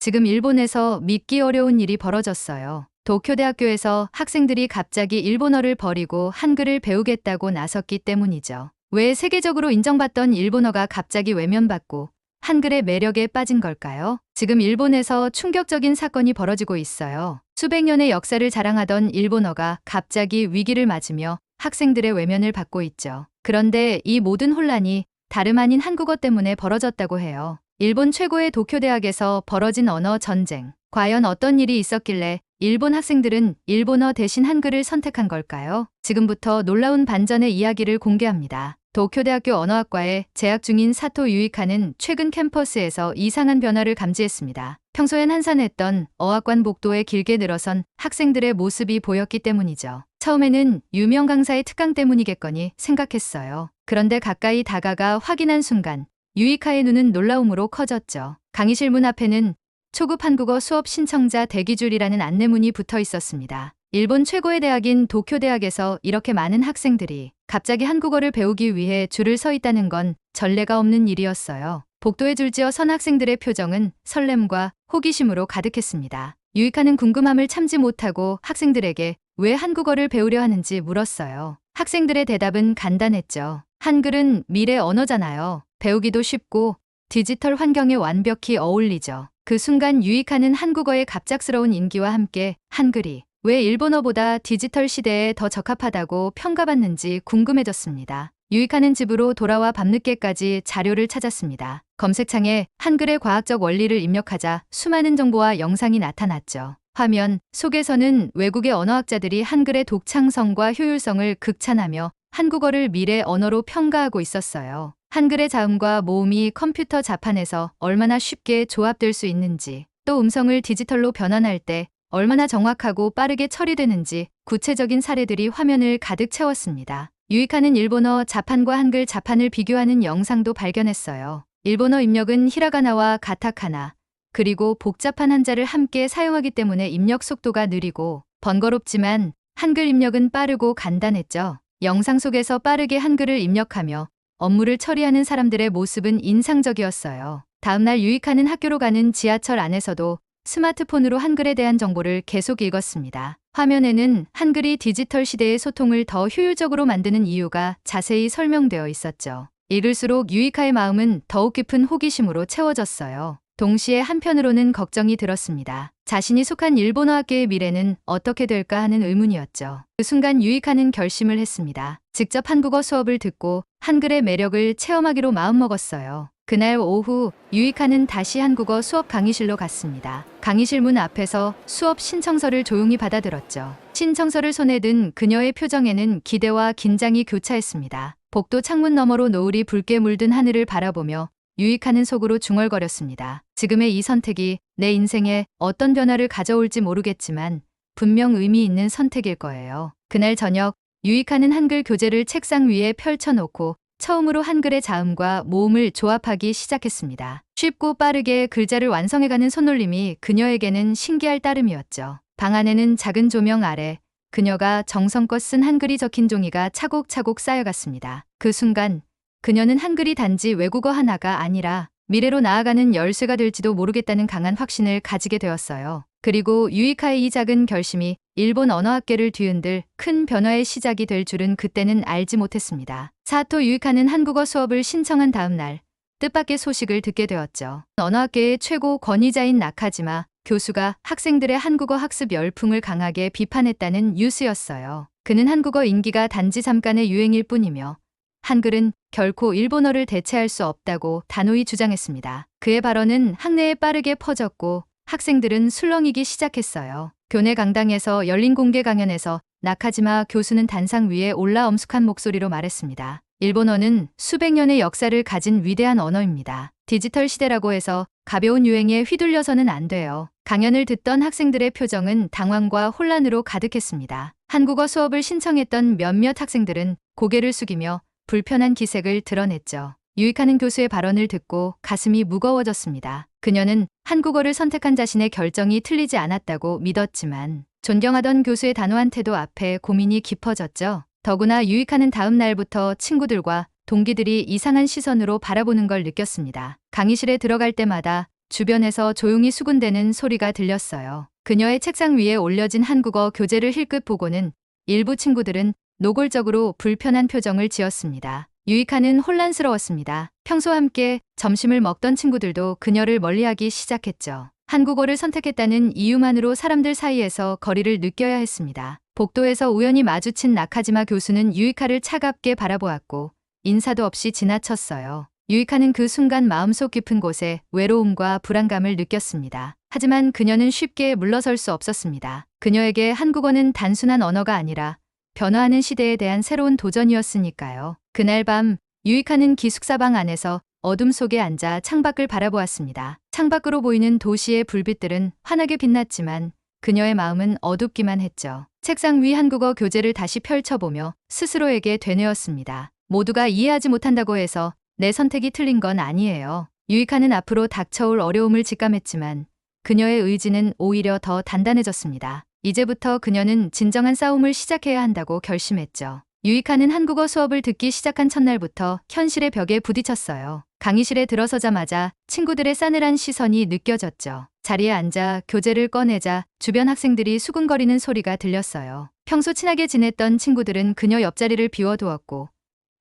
지금 일본에서 믿기 어려운 일이 벌어졌어요. 도쿄대학교에서 학생들이 갑자기 일본어를 버리고 한글을 배우겠다고 나섰기 때문이죠. 왜 세계적으로 인정받던 일본어가 갑자기 외면받고 한글의 매력에 빠진 걸까요? 지금 일본에서 충격적인 사건이 벌어지고 있어요. 수백 년의 역사를 자랑하던 일본어가 갑자기 위기를 맞으며 학생들의 외면을 받고 있죠. 그런데 이 모든 혼란이 다름 아닌 한국어 때문에 벌어졌다고 해요. 일본 최고의 도쿄대학에서 벌어진 언어 전쟁. 과연 어떤 일이 있었길래 일본 학생들은 일본어 대신 한글을 선택한 걸까요? 지금부터 놀라운 반전의 이야기를 공개합니다. 도쿄대학교 언어학과에 재학 중인 사토 유이카는 최근 캠퍼스에서 이상한 변화를 감지했습니다. 평소엔 한산했던 어학관 복도에 길게 늘어선 학생들의 모습이 보였기 때문이죠. 처음에는 유명 강사의 특강 때문이겠거니 생각했어요. 그런데 가까이 다가가 확인한 순간 유이카의 눈은 놀라움으로 커졌죠. 강의실 문 앞에는 초급 한국어 수업 신청자 대기줄이라는 안내문이 붙어 있었습니다. 일본 최고의 대학인 도쿄대학에서 이렇게 많은 학생들이 갑자기 한국어를 배우기 위해 줄을 서 있다는 건 전례가 없는 일이었어요. 복도에 줄지어 선 학생들의 표정은 설렘과 호기심으로 가득했습니다. 유이카는 궁금함을 참지 못하고 학생들에게 왜 한국어를 배우려 하는지 물었어요. 학생들의 대답은 간단했죠. 한글은 미래 언어잖아요. 배우기도 쉽고 디지털 환경에 완벽히 어울리죠. 그 순간 유이카는 한국어의 갑작스러운 인기와 함께 한글이 왜 일본어보다 디지털 시대에 더 적합하다고 평가받는지 궁금해졌습니다. 유이카는 집으로 돌아와 밤늦게까지 자료를 찾았습니다. 검색창에 한글의 과학적 원리를 입력하자 수많은 정보와 영상이 나타났죠. 화면 속에서는 외국의 언어학자들이 한글의 독창성과 효율성을 극찬하며 한국어를 미래 언어로 평가하고 있었어요. 한글의 자음과 모음이 컴퓨터 자판에서 얼마나 쉽게 조합될 수 있는지, 또 음성을 디지털로 변환할 때 얼마나 정확하고 빠르게 처리되는지 구체적인 사례들이 화면을 가득 채웠습니다. 유이카는 일본어 자판과 한글 자판을 비교하는 영상도 발견했어요. 일본어 입력은 히라가나와 가타카나, 그리고 복잡한 한자를 함께 사용하기 때문에 입력 속도가 느리고 번거롭지만 한글 입력은 빠르고 간단했죠. 영상 속에서 빠르게 한글을 입력하며 업무를 처리하는 사람들의 모습은 인상적이었어요. 다음날 유이카는 학교로 가는 지하철 안에서도 스마트폰으로 한글에 대한 정보를 계속 읽었습니다. 화면에는 한글이 디지털 시대의 소통을 더 효율적으로 만드는 이유가 자세히 설명되어 있었죠. 읽을수록 유이카의 마음은 더욱 깊은 호기심으로 채워졌어요. 동시에 한편으로는 걱정이 들었습니다. 자신이 속한 일본어 학계의 미래는 어떻게 될까 하는 의문이었죠. 그 순간 유이카는 결심을 했습니다. 직접 한국어 수업을 듣고 한글의 매력을 체험하기로 마음먹었어요. 그날 오후 유이카는 다시 한국어 수업 강의실로 갔습니다. 강의실 문 앞에서 수업 신청서를 조용히 받아들었죠. 신청서를 손에 든 그녀의 표정에는 기대와 긴장이 교차했습니다. 복도 창문 너머로 노을이 붉게 물든 하늘을 바라보며 유이카는 속으로 중얼거렸습니다. 지금의 이 선택이 내 인생에 어떤 변화를 가져올지 모르겠지만 분명 의미 있는 선택일 거예요. 그날 저녁 유이카는 한글 교재를 책상 위에 펼쳐놓고 처음으로 한글의 자음과 모음을 조합하기 시작했습니다. 쉽고 빠르게 글자를 완성해가는 손놀림이 그녀에게는 신기할 따름이었죠. 방 안에는 작은 조명 아래 그녀가 정성껏 쓴 한글이 적힌 종이가 차곡차곡 쌓여갔습니다. 그 순간 그녀는 한글이 단지 외국어 하나가 아니라 미래로 나아가는 열쇠가 될지도 모르겠다는 강한 확신을 가지게 되었어요. 그리고 유이카의 이 작은 결심이 일본 언어학계를 뒤흔들 큰 변화의 시작이 될 줄은 그때는 알지 못했습니다. 사토 유이카는 한국어 수업을 신청한 다음 날 뜻밖의 소식을 듣게 되었죠. 언어학계의 최고 권위자인 나카지마 교수가 학생들의 한국어 학습 열풍을 강하게 비판했다는 뉴스였어요. 그는 한국어 인기가 단지 잠깐의 유행일 뿐이며 한글은 결코 일본어를 대체할 수 없다고 단호히 주장했습니다. 그의 발언은 학내에 빠르게 퍼졌고 학생들은 술렁이기 시작했어요. 교내 강당에서 열린 공개 강연에서 나카지마 교수는 단상 위에 올라 엄숙한 목소리로 말했습니다. 일본어는 수백 년의 역사를 가진 위대한 언어입니다. 디지털 시대라고 해서 가벼운 유행에 휘둘려서는 안 돼요. 강연을 듣던 학생들의 표정은 당황과 혼란으로 가득했습니다. 한국어 수업을 신청했던 몇몇 학생들은 고개를 숙이며 불편한 기색을 드러냈죠. 유익하는 교수의 발언을 듣고 가슴이 무거워졌습니다. 그녀는 한국어를 선택한 자신의 결정이 틀리지 않았다고 믿었지만 존경하던 교수의 단호한 태도 앞에 고민이 깊어졌죠. 더구나 유익하는 다음 날부터 친구들과 동기들이 이상한 시선으로 바라보는 걸 느꼈습니다. 강의실에 들어갈 때마다 주변에서 조용히 수군대는 소리가 들렸어요. 그녀의 책상 위에 올려진 한국어 교재를 힐끗 보고는 일부 친구들은 노골적으로 불편한 표정을 지었습니다. 유이카는 혼란스러웠습니다. 평소 함께 점심을 먹던 친구들도 그녀를 멀리하기 시작했죠. 한국어를 선택했다는 이유만으로 사람들 사이에서 거리를 느껴야 했습니다. 복도에서 우연히 마주친 나카지마 교수는 유이카를 차갑게 바라보았고 인사도 없이 지나쳤어요. 유이카는 그 순간 마음속 깊은 곳에 외로움과 불안감을 느꼈습니다. 하지만 그녀는 쉽게 물러설 수 없었습니다. 그녀에게 한국어는 단순한 언어가 아니라 변화하는 시대에 대한 새로운 도전이었으니까요. 그날 밤 유이카는 기숙사방 안에서 어둠 속에 앉아 창밖을 바라보았습니다. 창밖으로 보이는 도시의 불빛들은 환하게 빛났지만 그녀의 마음은 어둡기만 했죠. 책상 위 한국어 교재를 다시 펼쳐보며 스스로에게 되뇌었습니다. 모두가 이해하지 못한다고 해서 내 선택이 틀린 건 아니에요. 유이카는 앞으로 닥쳐올 어려움을 직감했지만 그녀의 의지는 오히려 더 단단해졌습니다. 이제부터 그녀는 진정한 싸움을 시작해야 한다고 결심했죠. 유이카는 한국어 수업을 듣기 시작한 첫날부터 현실의 벽에 부딪혔어요. 강의실에 들어서자마자 친구들의 싸늘한 시선이 느껴졌죠. 자리에 앉아 교재를 꺼내자 주변 학생들이 수군거리는 소리가 들렸어요. 평소 친하게 지냈던 친구들은 그녀 옆자리를 비워두었고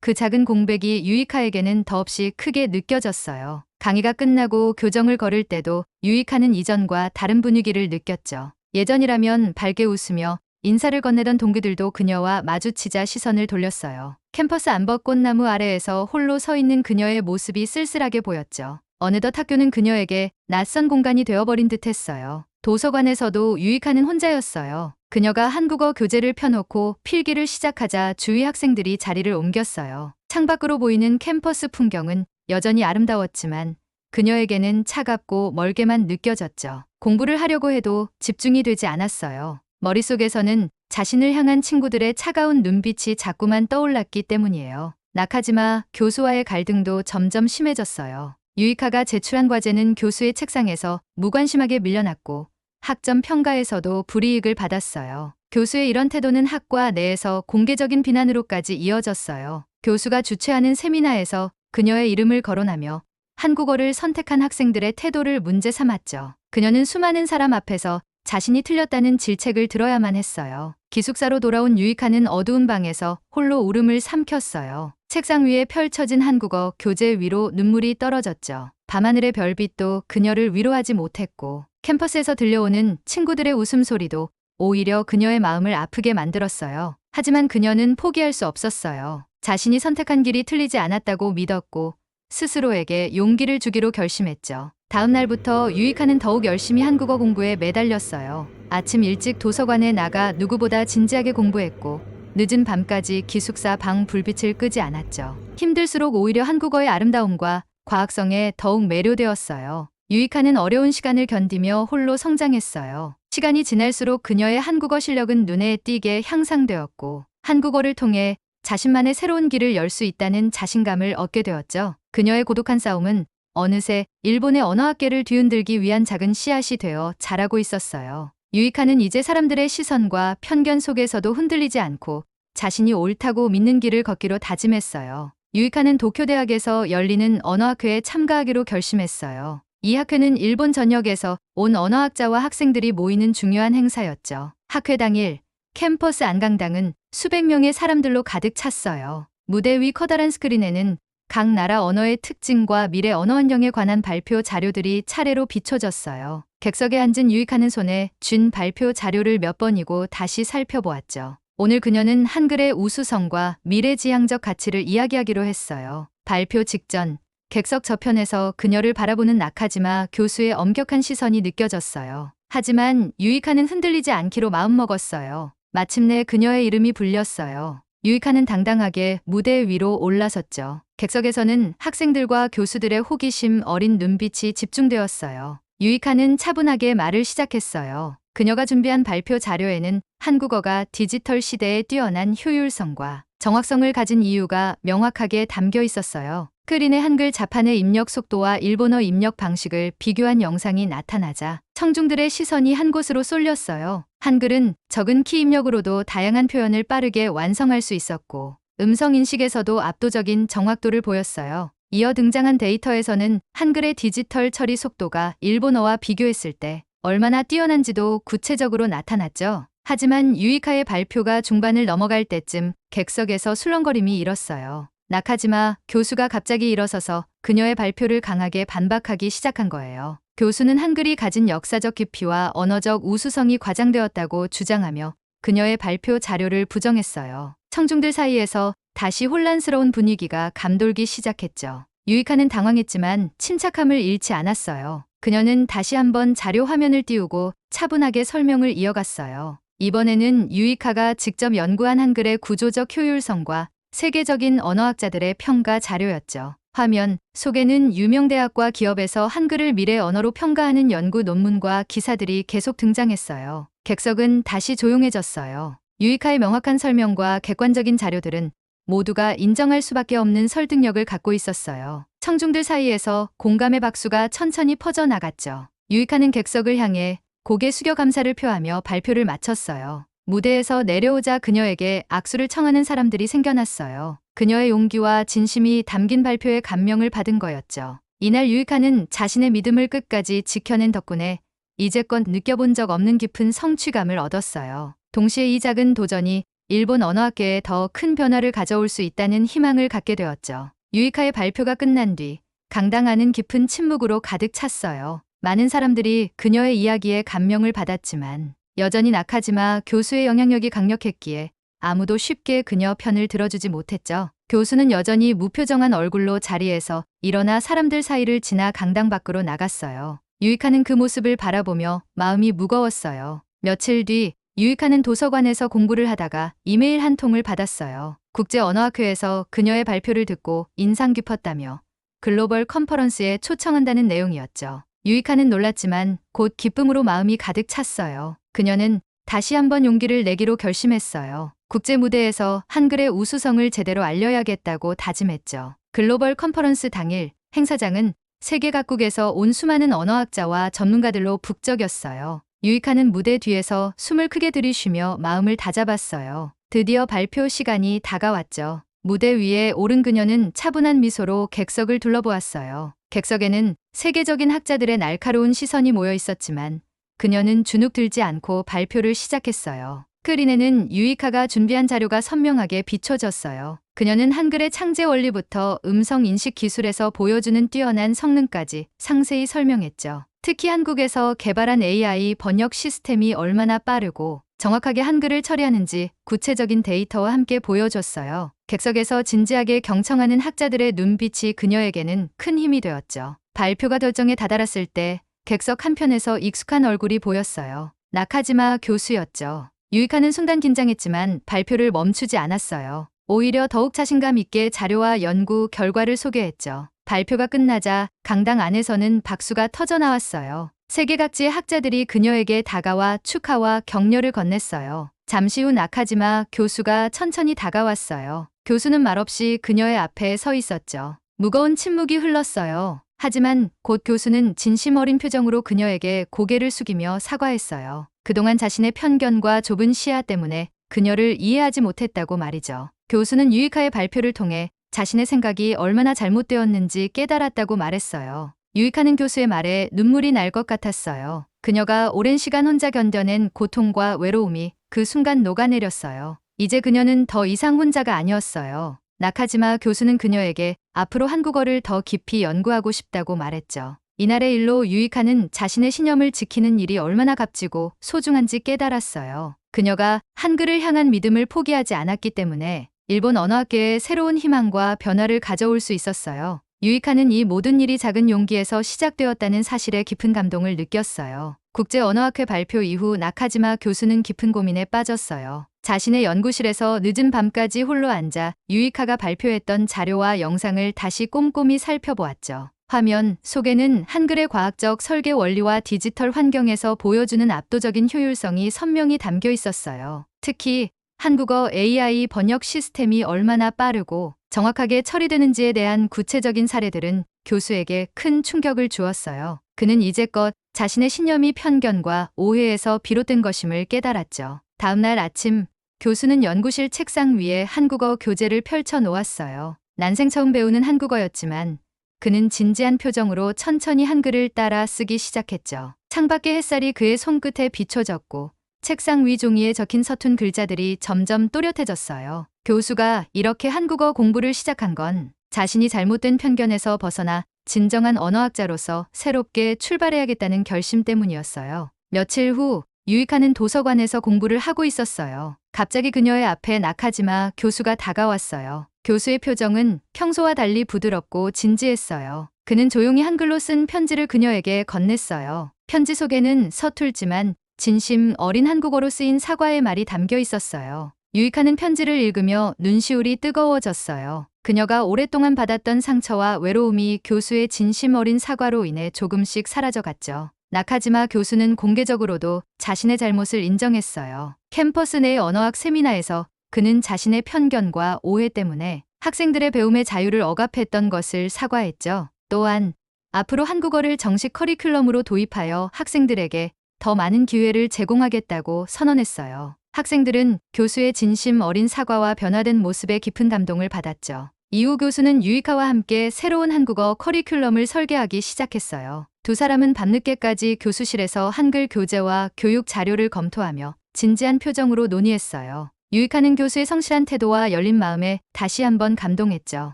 그 작은 공백이 유이카에게는 더없이 크게 느껴졌어요. 강의가 끝나고 교정을 걸을 때도 유이카는 이전과 다른 분위기를 느꼈죠. 예전이라면 밝게 웃으며 인사를 건네던 동기들도 그녀와 마주치자 시선을 돌렸어요. 캠퍼스 안팎 꽃나무 아래에서 홀로 서 있는 그녀의 모습이 쓸쓸하게 보였죠. 어느덧 학교는 그녀에게 낯선 공간이 되어버린 듯했어요. 도서관에서도 유이카는 혼자였어요. 그녀가 한국어 교재를 펴놓고 필기를 시작하자 주위 학생들이 자리를 옮겼어요. 창밖으로 보이는 캠퍼스 풍경은 여전히 아름다웠지만 그녀에게는 차갑고 멀게만 느껴졌죠. 공부를 하려고 해도 집중이 되지 않았어요. 머릿속에서는 자신을 향한 친구들의 차가운 눈빛이 자꾸만 떠올랐기 때문이에요. 나카지마 교수와의 갈등도 점점 심해졌어요. 유이카가 제출한 과제는 교수의 책상에서 무관심하게 밀려났고 학점 평가에서도 불이익을 받았어요. 교수의 이런 태도는 학과 내에서 공개적인 비난으로까지 이어졌어요. 교수가 주최하는 세미나에서 그녀의 이름을 거론하며 한국어를 선택한 학생들의 태도를 문제 삼았죠. 그녀는 수많은 사람 앞에서 자신이 틀렸다는 질책을 들어야만 했어요. 기숙사로 돌아온 유이카는 어두운 방에서 홀로 울음을 삼켰어요. 책상 위에 펼쳐진 한국어 교재 위로 눈물이 떨어졌죠. 밤하늘의 별빛도 그녀를 위로하지 못했고 캠퍼스에서 들려오는 친구들의 웃음소리도 오히려 그녀의 마음을 아프게 만들었어요. 하지만 그녀는 포기할 수 없었어요. 자신이 선택한 길이 틀리지 않았다고 믿었고 스스로에게 용기를 주기로 결심했죠. 다음 날부터 유이카는 더욱 열심히 한국어 공부에 매달렸어요. 아침 일찍 도서관에 나가 누구보다 진지하게 공부했고 늦은 밤까지 기숙사 방 불빛을 끄지 않았죠. 힘들수록 오히려 한국어의 아름다움과 과학성에 더욱 매료되었어요. 유이카는 어려운 시간을 견디며 홀로 성장했어요. 시간이 지날수록 그녀의 한국어 실력은 눈에 띄게 향상되었고 한국어를 통해 자신만의 새로운 길을 열 수 있다는 자신감을 얻게 되었죠. 그녀의 고독한 싸움은 어느새 일본의 언어학계를 뒤흔들기 위한 작은 씨앗이 되어 자라고 있었어요. 유이카는 이제 사람들의 시선과 편견 속에서도 흔들리지 않고 자신이 옳다고 믿는 길을 걷기로 다짐했어요. 유이카는 도쿄대학에서 열리는 언어학회에 참가하기로 결심했어요. 이 학회는 일본 전역에서 온 언어학자와 학생들이 모이는 중요한 행사였죠. 학회 당일 캠퍼스 안강당은 수백 명의 사람들로 가득 찼어요. 무대 위 커다란 스크린에는 각 나라 언어의 특징과 미래 언어 환경에 관한 발표 자료들이 차례로 비춰졌어요. 객석에 앉은 유이카는 손에 쥔 발표 자료를 몇 번이고 다시 살펴보았죠. 오늘 그녀는 한글의 우수성과 미래지향적 가치를 이야기하기로 했어요. 발표 직전 객석 저편에서 그녀를 바라보는 나카지마 교수의 엄격한 시선이 느껴졌어요. 하지만 유이카는 흔들리지 않기로 마음먹었어요. 마침내 그녀의 이름이 불렸어요. 유이카는 당당하게 무대 위로 올라섰죠. 객석에서는 학생들과 교수들의 호기심 어린 눈빛이 집중되었어요. 유이카는 차분하게 말을 시작했어요. 그녀가 준비한 발표 자료에는 한국어가 디지털 시대의 뛰어난 효율성과 정확성을 가진 이유가 명확하게 담겨 있었어요. 스크린의 한글 자판의 입력 속도와 일본어 입력 방식을 비교한 영상이 나타나자 청중들의 시선이 한 곳으로 쏠렸어요. 한글은 적은 키 입력으로도 다양한 표현을 빠르게 완성할 수 있었고 음성 인식에서도 압도적인 정확도를 보였어요. 이어 등장한 데이터에서는 한글의 디지털 처리 속도가 일본어와 비교했을 때 얼마나 뛰어난지도 구체적으로 나타났죠. 하지만 유이카의 발표가 중반을 넘어갈 때쯤 객석에서 술렁거림이 일었어요. 나카지마 교수가 갑자기 일어서서 그녀의 발표를 강하게 반박하기 시작한 거예요. 교수는 한글이 가진 역사적 깊이와 언어적 우수성이 과장되었다고 주장하며 그녀의 발표 자료를 부정했어요. 청중들 사이에서 다시 혼란스러운 분위기가 감돌기 시작했죠. 유이카는 당황했지만 침착함을 잃지 않았어요. 그녀는 다시 한번 자료 화면을 띄우고 차분하게 설명을 이어갔어요. 이번에는 유이카가 직접 연구한 한글의 구조적 효율성과 세계적인 언어학자들의 평가 자료였죠. 화면 속에는 유명 대학과 기업에서 한글을 미래 언어로 평가하는 연구 논문과 기사들이 계속 등장했어요. 객석은 다시 조용해졌어요. 유이카의 명확한 설명과 객관적인 자료들은 모두가 인정할 수밖에 없는 설득력을 갖고 있었어요. 청중들 사이에서 공감의 박수가 천천히 퍼져나갔죠. 유이카는 객석을 향해 고개 숙여 감사를 표하며 발표를 마쳤어요. 무대에서 내려오자 그녀에게 악수를 청하는 사람들이 생겨났어요. 그녀의 용기와 진심이 담긴 발표에 감명을 받은 거였죠. 이날 유이카는 자신의 믿음을 끝까지 지켜낸 덕분에 이제껏 느껴본 적 없는 깊은 성취감을 얻었어요. 동시에 이 작은 도전이 일본 언어학계에 더 큰 변화를 가져올 수 있다는 희망을 갖게 되었죠. 유이카의 발표가 끝난 뒤 강당 안은 깊은 침묵으로 가득 찼어요. 많은 사람들이 그녀의 이야기에 감명을 받았지만 여전히 나카지마 교수의 영향력이 강력했기에 아무도 쉽게 그녀 편을 들어주지 못했죠. 교수는 여전히 무표정한 얼굴로 자리에서 일어나 사람들 사이를 지나 강당 밖으로 나갔어요. 유이카는 그 모습을 바라보며 마음이 무거웠어요. 며칠 뒤 유이카는 도서관에서 공부를 하다가 이메일 한 통을 받았어요. 국제언어학회에서 그녀의 발표를 듣고 인상 깊었다며 글로벌 컨퍼런스에 초청한다는 내용이었죠. 유이카는 놀랐지만 곧 기쁨으로 마음이 가득 찼어요. 그녀는 다시 한번 용기를 내기로 결심했어요. 국제 무대에서 한글의 우수성을 제대로 알려야겠다고 다짐했죠. 글로벌 컨퍼런스 당일 행사장은 세계 각국에서 온 수많은 언어학자와 전문가들로 북적였어요. 유이카는 무대 뒤에서 숨을 크게 들이쉬며 마음을 다잡았어요. 드디어 발표 시간이 다가왔죠. 무대 위에 오른 그녀는 차분한 미소로 객석을 둘러보았어요. 객석에는 세계적인 학자들의 날카로운 시선이 모여 있었지만 그녀는 주눅 들지 않고 발표를 시작했어요. 스크린에는 유이카가 준비한 자료가 선명하게 비춰졌어요. 그녀는 한글의 창제 원리부터 음성 인식 기술에서 보여주는 뛰어난 성능까지 상세히 설명했죠. 특히 한국에서 개발한 AI 번역 시스템이 얼마나 빠르고 정확하게 한글을 처리하는지 구체적인 데이터와 함께 보여줬어요. 객석에서 진지하게 경청하는 학자들의 눈빛이 그녀에게는 큰 힘이 되었죠. 발표가 결정에 다다랐을 때 객석 한편에서 익숙한 얼굴이 보였어요. 나카지마 교수였죠. 유이카는 순간 긴장했지만 발표를 멈추지 않았어요. 오히려 더욱 자신감 있게 자료와 연구 결과를 소개했죠. 발표가 끝나자 강당 안에서는 박수가 터져나왔어요. 세계 각지의 학자들이 그녀에게 다가와 축하와 격려를 건넸어요. 잠시 후 나카지마 교수가 천천히 다가왔어요. 교수는 말없이 그녀의 앞에 서 있었죠. 무거운 침묵이 흘렀어요. 하지만 곧 교수는 진심 어린 표정으로 그녀에게 고개를 숙이며 사과했어요. 그동안 자신의 편견과 좁은 시야 때문에 그녀를 이해하지 못했다고 말이죠. 교수는 유이카의 발표를 통해 자신의 생각이 얼마나 잘못되었는지 깨달았다고 말했어요. 유이카는 교수의 말에 눈물이 날 것 같았어요. 그녀가 오랜 시간 혼자 견뎌낸 고통과 외로움이 그 순간 녹아내렸어요. 이제 그녀는 더 이상 혼자가 아니었어요. 나카지마 교수는 그녀에게 앞으로 한국어를 더 깊이 연구하고 싶다고 말했죠. 이날의 일로 유이카는 자신의 신념을 지키는 일이 얼마나 값지고 소중한지 깨달았어요. 그녀가 한글을 향한 믿음을 포기하지 않았기 때문에 일본 언어학계에 새로운 희망과 변화를 가져올 수 있었어요. 유이카는 이 모든 일이 작은 용기에서 시작되었다는 사실에 깊은 감동을 느꼈어요. 국제언어학회 발표 이후 나카지마 교수는 깊은 고민에 빠졌어요. 자신의 연구실에서 늦은 밤까지 홀로 앉아 유이카가 발표했던 자료와 영상을 다시 꼼꼼히 살펴보았죠. 화면 속에는 한글의 과학적 설계 원리와 디지털 환경에서 보여주는 압도적인 효율성이 선명히 담겨 있었어요. 특히 한국어 AI 번역 시스템이 얼마나 빠르고 정확하게 처리되는지에 대한 구체적인 사례들은 교수에게 큰 충격을 주었어요. 그는 이제껏 자신의 신념이 편견과 오해에서 비롯된 것임을 깨달았죠. 다음 날 아침, 교수는 연구실 책상 위에 한국어 교재를 펼쳐 놓았어요. 난생 처음 배우는 한국어였지만 그는 진지한 표정으로 천천히 한글을 따라 쓰기 시작했죠. 창밖의 햇살이 그의 손끝에 비춰졌고 책상 위 종이에 적힌 서툰 글자들이 점점 또렷해졌어요. 교수가 이렇게 한국어 공부를 시작한 건 자신이 잘못된 편견에서 벗어나 진정한 언어학자로서 새롭게 출발해야겠다는 결심 때문이었어요. 며칠 후 유이카는 도서관에서 공부를 하고 있었어요. 갑자기 그녀의 앞에 나카지마 교수가 다가왔어요. 교수의 표정은 평소와 달리 부드럽고 진지했어요. 그는 조용히 한글로 쓴 편지를 그녀에게 건넸어요. 편지 속에는 서툴지만 진심 어린 한국어로 쓰인 사과의 말이 담겨 있었어요. 유이카는 편지를 읽으며 눈시울이 뜨거워졌어요. 그녀가 오랫동안 받았던 상처와 외로움이 교수의 진심 어린 사과로 인해 조금씩 사라져갔죠. 나카지마 교수는 공개적으로도 자신의 잘못을 인정했어요. 캠퍼스 내 언어학 세미나에서 그는 자신의 편견과 오해 때문에 학생들의 배움의 자유를 억압했던 것을 사과했죠. 또한 앞으로 한국어를 정식 커리큘럼으로 도입하여 학생들에게 더 많은 기회를 제공하겠다고 선언했어요. 학생들은 교수의 진심 어린 사과와 변화된 모습에 깊은 감동을 받았죠. 이후 교수는 유이카와 함께 새로운 한국어 커리큘럼을 설계하기 시작했어요. 두 사람은 밤늦게까지 교수실에서 한글 교재와 교육 자료를 검토하며 진지한 표정으로 논의했어요. 유이카는 교수의 성실한 태도와 열린 마음에 다시 한번 감동했죠.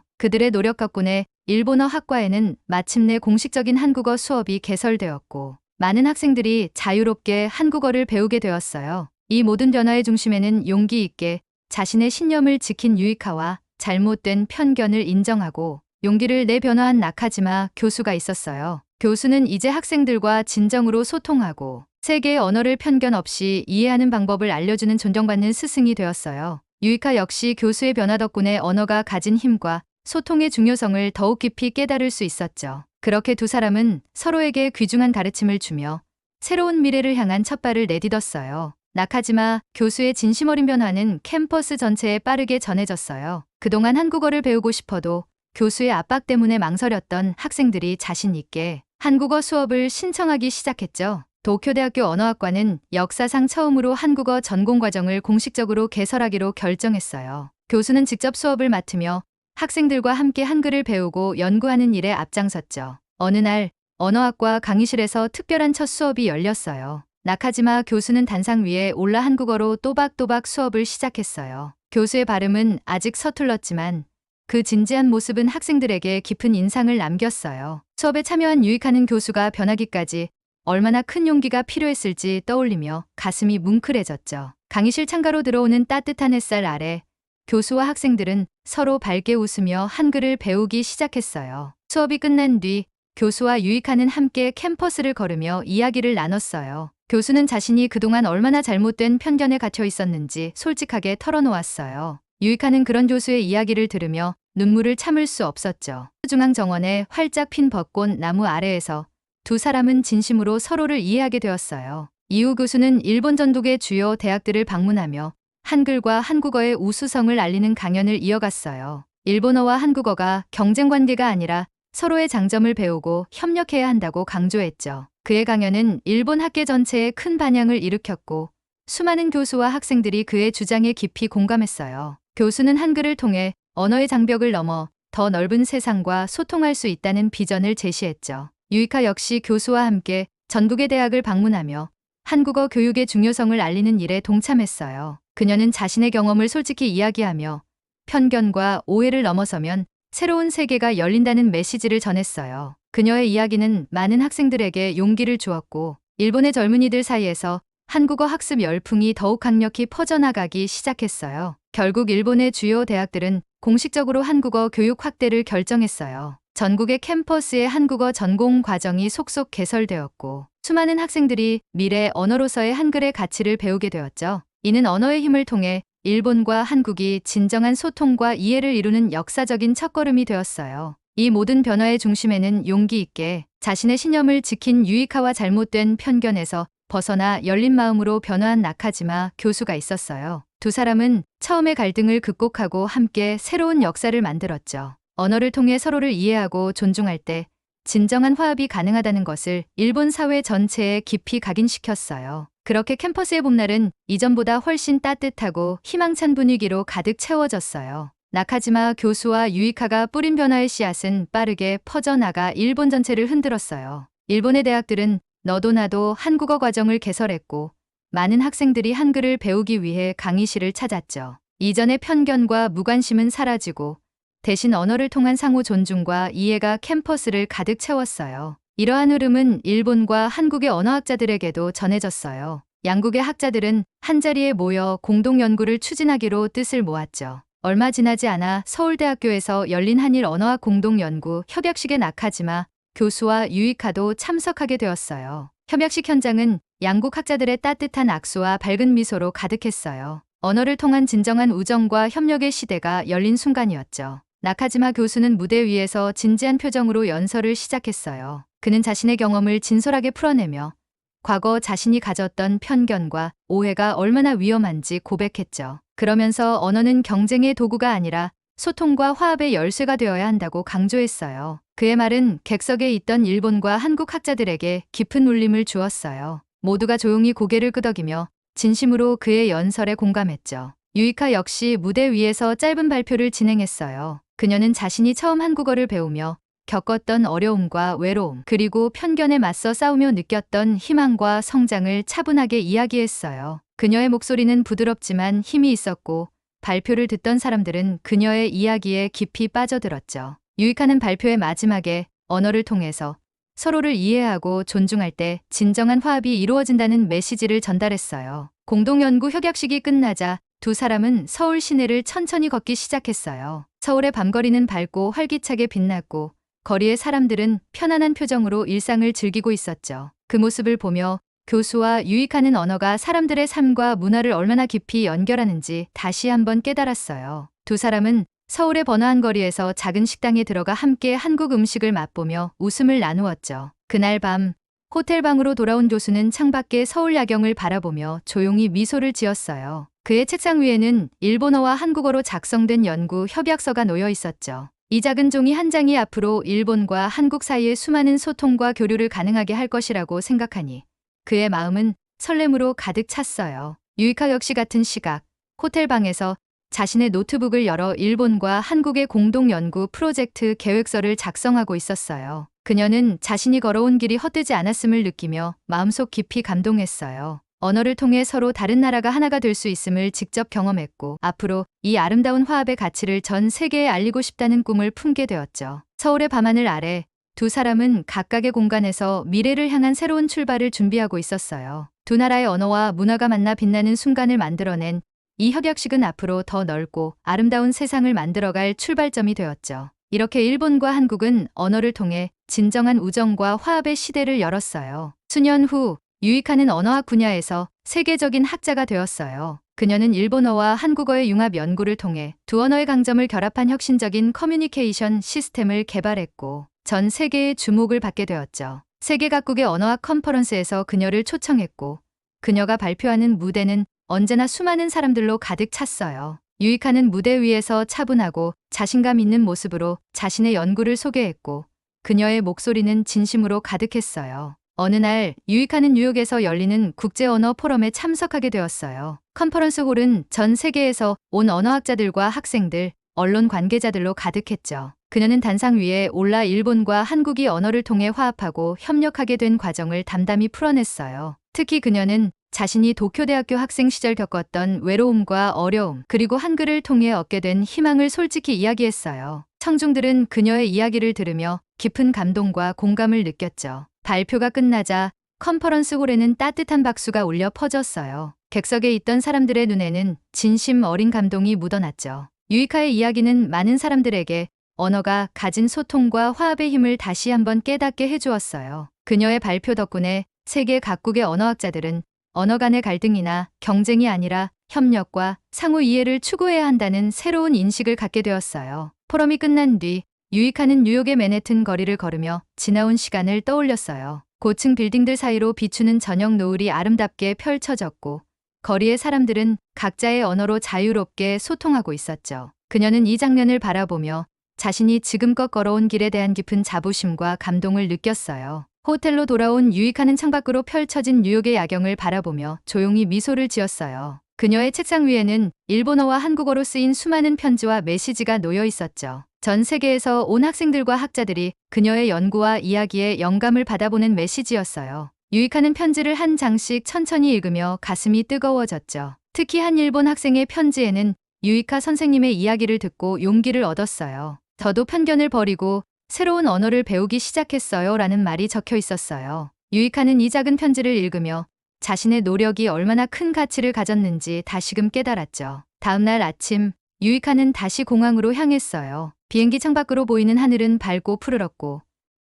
그들의 노력 덕분에 일본어 학과에는 마침내 공식적인 한국어 수업이 개설되었고 많은 학생들이 자유롭게 한국어를 배우게 되었어요. 이 모든 변화의 중심에는 용기 있게 자신의 신념을 지킨 유이카와 잘못된 편견을 인정하고 용기를 내 변화한 나카지마 교수가 있었어요. 교수는 이제 학생들과 진정으로 소통하고 세계의 언어를 편견 없이 이해하는 방법을 알려주는 존경받는 스승이 되었어요. 유이카 역시 교수의 변화 덕분에 언어가 가진 힘과 소통의 중요성을 더욱 깊이 깨달을 수 있었죠. 그렇게 두 사람은 서로에게 귀중한 가르침을 주며 새로운 미래를 향한 첫발을 내딛었어요. 나카지마 교수의 진심 어린 변화는 캠퍼스 전체에 빠르게 전해졌어요. 그동안 한국어를 배우고 싶어도 교수의 압박 때문에 망설였던 학생들이 자신 있게 한국어 수업을 신청하기 시작했죠. 도쿄대학교 언어학과는 역사상 처음으로 한국어 전공 과정을 공식적으로 개설하기로 결정했어요. 교수는 직접 수업을 맡으며 학생들과 함께 한글을 배우고 연구하는 일에 앞장섰죠. 어느 날 언어학과 강의실에서 특별한 첫 수업이 열렸어요. 나카지마 교수는 단상 위에 올라 한국어로 또박또박 수업을 시작했어요. 교수의 발음은 아직 서툴렀지만 그 진지한 모습은 학생들에게 깊은 인상을 남겼어요. 수업에 참여한 유이카는 교수가 변하기까지 얼마나 큰 용기가 필요했을지 떠올리며 가슴이 뭉클해졌죠. 강의실 창가로 들어오는 따뜻한 햇살 아래 교수와 학생들은 서로 밝게 웃으며 한글을 배우기 시작했어요. 수업이 끝난 뒤 교수와 유이카는 함께 캠퍼스를 걸으며 이야기를 나눴어요. 교수는 자신이 그동안 얼마나 잘못된 편견에 갇혀 있었는지 솔직하게 털어놓았어요. 유이카는 그런 교수의 이야기를 들으며 눈물을 참을 수 없었죠. 중앙 정원의 활짝 핀 벚꽃 나무 아래에서 두 사람은 진심으로 서로를 이해하게 되었어요. 이후 교수는 일본 전국의 주요 대학들을 방문하며 한글과 한국어의 우수성을 알리는 강연을 이어갔어요. 일본어와 한국어가 경쟁 관계가 아니라 서로의 장점을 배우고 협력해야 한다고 강조했죠. 그의 강연은 일본 학계 전체에 큰 반향을 일으켰고 수많은 교수와 학생들이 그의 주장에 깊이 공감했어요. 교수는 한글을 통해 언어의 장벽을 넘어 더 넓은 세상과 소통할 수 있다는 비전을 제시했죠. 유이카 역시 교수와 함께 전국의 대학을 방문하며 한국어 교육의 중요성을 알리는 일에 동참했어요. 그녀는 자신의 경험을 솔직히 이야기하며 편견과 오해를 넘어서면 새로운 세계가 열린다는 메시지를 전했어요. 그녀의 이야기는 많은 학생들에게 용기를 주었고 일본의 젊은이들 사이에서 한국어 학습 열풍이 더욱 강력히 퍼져나가기 시작했어요. 결국 일본의 주요 대학들은 공식적으로 한국어 교육 확대를 결정했어요. 전국의 캠퍼스에 한국어 전공 과정이 속속 개설되었고 수많은 학생들이 미래 언어로서의 한글의 가치를 배우게 되었죠. 이는 언어의 힘을 통해 일본과 한국이 진정한 소통과 이해를 이루는 역사적인 첫걸음이 되었어요. 이 모든 변화의 중심에는 용기 있게 자신의 신념을 지킨 유이카와 잘못된 편견에서 벗어나 열린 마음으로 변화한 나카지마 교수가 있었어요. 두 사람은 처음의 갈등을 극복하고 함께 새로운 역사를 만들었죠. 언어를 통해 서로를 이해하고 존중할 때 진정한 화합이 가능하다는 것을 일본 사회 전체에 깊이 각인시켰어요. 그렇게 캠퍼스의 봄날은 이전보다 훨씬 따뜻하고 희망찬 분위기로 가득 채워졌어요. 나카지마 교수와 유이카가 뿌린 변화의 씨앗은 빠르게 퍼져나가 일본 전체를 흔들었어요. 일본의 대학들은 너도 나도 한국어 과정을 개설했고 많은 학생들이 한글을 배우기 위해 강의실을 찾았죠. 이전의 편견과 무관심은 사라지고 대신 언어를 통한 상호 존중과 이해가 캠퍼스를 가득 채웠어요. 이러한 흐름은 일본과 한국의 언어학자들에게도 전해졌어요. 양국의 학자들은 한자리에 모여 공동 연구를 추진하기로 뜻을 모았죠. 얼마 지나지 않아 서울대학교에서 열린 한일 언어학 공동 연구 협약식에 나카지마 교수와 유이카도 참석하게 되었어요. 협약식 현장은 양국 학자들의 따뜻한 악수와 밝은 미소로 가득했어요. 언어를 통한 진정한 우정과 협력의 시대가 열린 순간이었죠. 나카지마 교수는 무대 위에서 진지한 표정으로 연설을 시작했어요. 그는 자신의 경험을 진솔하게 풀어내며 과거 자신이 가졌던 편견과 오해가 얼마나 위험한지 고백했죠. 그러면서 언어는 경쟁의 도구가 아니라 소통과 화합의 열쇠가 되어야 한다고 강조했어요. 그의 말은 객석에 있던 일본과 한국 학자들에게 깊은 울림을 주었어요. 모두가 조용히 고개를 끄덕이며 진심으로 그의 연설에 공감했죠. 유이카 역시 무대 위에서 짧은 발표를 진행했어요. 그녀는 자신이 처음 한국어를 배우며 겪었던 어려움과 외로움, 그리고 편견에 맞서 싸우며 느꼈던 희망과 성장을 차분하게 이야기했어요. 그녀의 목소리는 부드럽지만 힘이 있었고 발표를 듣던 사람들은 그녀의 이야기에 깊이 빠져들었죠. 유이카는 발표의 마지막에 언어를 통해서 서로를 이해하고 존중할 때 진정한 화합이 이루어진다는 메시지를 전달했어요. 공동연구 협약식이 끝나자 두 사람은 서울 시내를 천천히 걷기 시작했어요. 서울의 밤거리는 밝고 활기차게 빛났고 거리의 사람들은 편안한 표정으로 일상을 즐기고 있었죠. 그 모습을 보며 교수와 유이카는 언어가 사람들의 삶과 문화를 얼마나 깊이 연결하는지 다시 한번 깨달았어요. 두 사람은 서울의 번화한 거리에서 작은 식당에 들어가 함께 한국 음식을 맛보며 웃음을 나누었죠. 그날 밤 호텔 방으로 돌아온 교수는 창밖의 서울 야경을 바라보며 조용히 미소를 지었어요. 그의 책상 위에는 일본어와 한국어로 작성된 연구 협약서가 놓여 있었죠. 이 작은 종이 한 장이 앞으로 일본과 한국 사이의 수많은 소통과 교류를 가능하게 할 것이라고 생각하니 그의 마음은 설렘으로 가득 찼어요. 유이카 역시 같은 시각, 호텔 방에서 자신의 노트북을 열어 일본과 한국의 공동 연구 프로젝트 계획서를 작성하고 있었어요. 그녀는 자신이 걸어온 길이 헛되지 않았음을 느끼며 마음속 깊이 감동했어요. 언어를 통해 서로 다른 나라가 하나가 될 수 있음을 직접 경험했고 앞으로 이 아름다운 화합의 가치를 전 세계에 알리고 싶다는 꿈을 품게 되었죠. 서울의 밤하늘 아래 두 사람은 각각의 공간에서 미래를 향한 새로운 출발을 준비하고 있었어요. 두 나라의 언어와 문화가 만나 빛나는 순간을 만들어낸 이 협약식은 앞으로 더 넓고 아름다운 세상을 만들어갈 출발점이 되었죠. 이렇게 일본과 한국은 언어를 통해 진정한 우정과 화합의 시대를 열었어요. 수년 후 유이카는 언어학 분야에서 세계적인 학자가 되었어요. 그녀는 일본어와 한국어의 융합 연구를 통해 두 언어의 강점을 결합한 혁신적인 커뮤니케이션 시스템을 개발했고 전 세계의 주목을 받게 되었죠. 세계 각국의 언어학 컨퍼런스에서 그녀를 초청했고 그녀가 발표하는 무대는 언제나 수많은 사람들로 가득 찼어요. 유이카는 무대 위에서 차분하고 자신감 있는 모습으로 자신의 연구를 소개했고 그녀의 목소리는 진심으로 가득했어요. 어느 날 유이카는 뉴욕에서 열리는 국제언어 포럼에 참석하게 되었어요. 컨퍼런스 홀은 전 세계에서 온 언어학자들과 학생들, 언론 관계자들로 가득했죠. 그녀는 단상 위에 올라 일본과 한국이 언어를 통해 화합하고 협력하게 된 과정을 담담히 풀어냈어요. 특히 그녀는 자신이 도쿄대학교 학생 시절 겪었던 외로움과 어려움, 그리고 한글을 통해 얻게 된 희망을 솔직히 이야기했어요. 청중들은 그녀의 이야기를 들으며 깊은 감동과 공감을 느꼈죠. 발표가 끝나자 컨퍼런스 홀에는 따뜻한 박수가 울려 퍼졌어요. 객석에 있던 사람들의 눈에는 진심 어린 감동이 묻어났죠. 유이카의 이야기는 많은 사람들에게 언어가 가진 소통과 화합의 힘을 다시 한번 깨닫게 해주었어요. 그녀의 발표 덕분에 세계 각국의 언어학자들은 언어 간의 갈등이나 경쟁이 아니라 협력과 상호 이해를 추구해야 한다는 새로운 인식을 갖게 되었어요. 포럼이 끝난 뒤 유이카는 뉴욕의 맨해튼 거리를 걸으며 지나온 시간을 떠올렸어요. 고층 빌딩들 사이로 비추는 저녁 노을이 아름답게 펼쳐졌고 거리의 사람들은 각자의 언어로 자유롭게 소통하고 있었죠. 그녀는 이 장면을 바라보며 자신이 지금껏 걸어온 길에 대한 깊은 자부심과 감동을 느꼈어요. 호텔로 돌아온 유이카는 창밖으로 펼쳐진 뉴욕의 야경을 바라보며 조용히 미소를 지었어요. 그녀의 책상 위에는 일본어와 한국어로 쓰인 수많은 편지와 메시지가 놓여 있었죠. 전 세계에서 온 학생들과 학자들이 그녀의 연구와 이야기에 영감을 받아보는 메시지였어요. 유익하는 편지를 한 장씩 천천히 읽으며 가슴이 뜨거워졌죠. 특히 한 일본 학생의 편지에는 유이카 선생님의 이야기를 듣고 용기를 얻었어요. 저도 편견을 버리고 새로운 언어를 배우기 시작했어요. 라는 말이 적혀 있었어요. 유이카는 이 작은 편지를 읽으며 자신의 노력이 얼마나 큰 가치를 가졌는지 다시금 깨달았죠. 다음날 아침, 유이카는 다시 공항으로 향했어요. 비행기 창밖으로 보이는 하늘은 밝고 푸르렀고,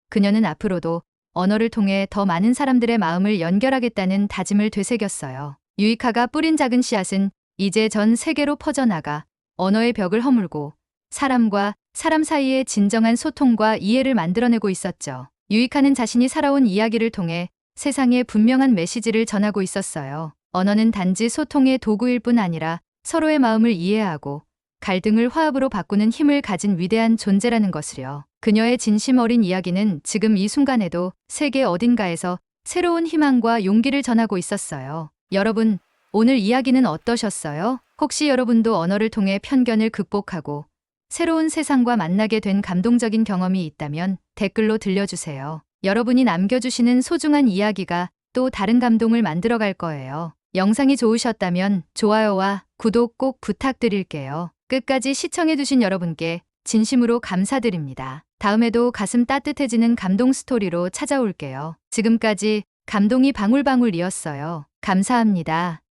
그녀는 앞으로도 언어를 통해 더 많은 사람들의 마음을 연결하겠다는 다짐을 되새겼어요. 유이카가 뿌린 작은 씨앗은 이제 전 세계로 퍼져나가 언어의 벽을 허물고 사람과 사람 사이의 진정한 소통과 이해를 만들어내고 있었죠. 유이카는 자신이 살아온 이야기를 통해 세상에 분명한 메시지를 전하고 있었어요. 언어는 단지 소통의 도구일 뿐 아니라 서로의 마음을 이해하고 갈등을 화합으로 바꾸는 힘을 가진 위대한 존재라는 것을요. 그녀의 진심 어린 이야기는 지금 이 순간에도 세계 어딘가에서 새로운 희망과 용기를 전하고 있었어요. 여러분, 오늘 이야기는 어떠셨어요? 혹시 여러분도 언어를 통해 편견을 극복하고 새로운 세상과 만나게 된 감동적인 경험이 있다면 댓글로 들려주세요. 여러분이 남겨주시는 소중한 이야기가 또 다른 감동을 만들어갈 거예요. 영상이 좋으셨다면 좋아요와 구독 꼭 부탁드릴게요. 끝까지 시청해주신 여러분께 진심으로 감사드립니다. 다음에도 가슴 따뜻해지는 감동 스토리로 찾아올게요. 지금까지 감동이 방울방울이었어요. 감사합니다.